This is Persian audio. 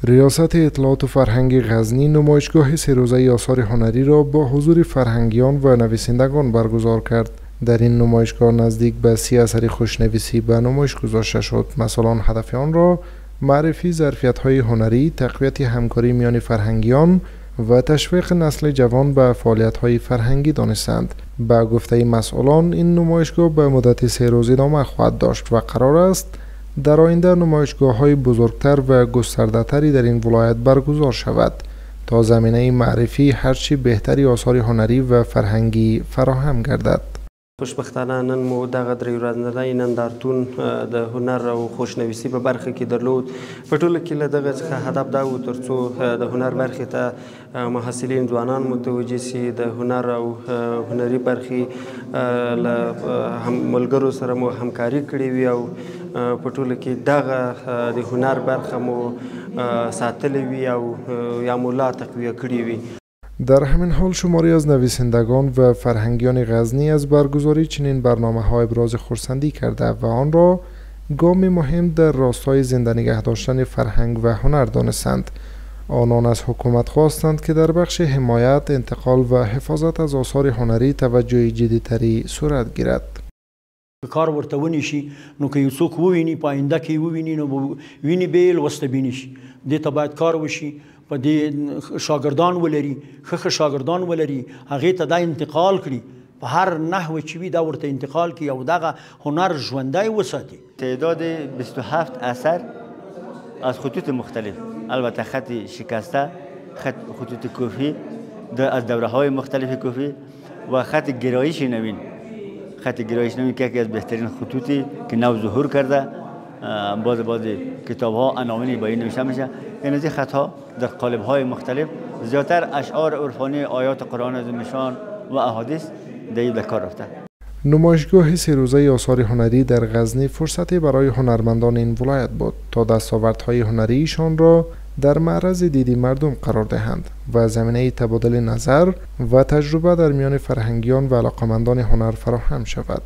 ریاست اطلاعات و فرهنگ غزنی نمایشگاه 3 روزه آثار هنری را با حضور فرهنگیان و نویسندگان برگزار کرد. در این نمایشگاه نزدیک به 30 اثر خوشنویسی به نمایش گذاشته شد. مثلا هدف آن را معرفی ظرفیت‌های هنری، تقویت همکاری میان فرهنگیان و تشویق نسل جوان به فعالیت‌های فرهنگی دانستند. به گفته مسئولان این نمایشگاه به مدت 3 روز ادامه خواهد داشت و قرار است در آینده نمایشگاه‌های بزرگتر و گسترده‌تری در این ولایت برگزار شود تا زمینه معرفی هرچی بهتری آثار هنری و فرهنگی فراهم گردد. خوشبختانه نن مو دغه درې ورځنی نندارتون د هنر او خوشنویسي په برخه کې درلود. په ټوله کې له دغه څخه هدف دا و ترڅو د هنر برخې ته محصلین ځوانان متوجه سي، د هنر او هنري برخې له ملګرو سره مو همکاري کړې وي او په ټوله کې دغه د هنر برخه مو ساتلې وي او یا مو لا تقویه کړې وي. در همین حال شماری از نویسندگان و فرهنگیان غزنی از برگزاری چنین برنامه‌ها ابراز خرسندی کرده و آن را گام مهم در راستای زنده نگه داشتن فرهنگ و هنر دانستند. آنان از حکومت خواستند که در بخش حمایت، انتقال و حفاظت از آثار هنری توجه جدی‌تری صورت گیرد. کار ورته ونیشي نو که یو څوک وویني په آینده کې وویني نو ویني به لوسته بینی شي. دې ته باید کار وشي، په دې شاګردان ولري، ښه شاګردان ولري، هغې ته دا انتقال کړي، په هر نحوه چې وي دا ورته انتقال کړي او دغه هنر ژوندی وساتي. تعداد 27 اثر از خطوط مختلف، البته خط شکسته، خطوط کوفی از دوره‌های مختلف کوفی و خط گرایش نوین. خط گرایش نوین که یکی از بهترین خطوطی که نو ظهور کرده، بعض کتاب‌ها عناوینی با این نوشته میشه. این از خطها در قالب‌های مختلف زیاتر اشعار عرفانی، آیات قرآن عظیم‌شان و احادیث در کار رفته. نمایشگاه 3 روزه آثار هنری در غزنی فرصتی برای هنرمندان این ولایت بود تا دستاوردهای هنریشان را در معرض دید مردم قرار دهند و زمینه تبادل نظر و تجربه در میان فرهنگیان و علاقمندان هنر فراهم شود.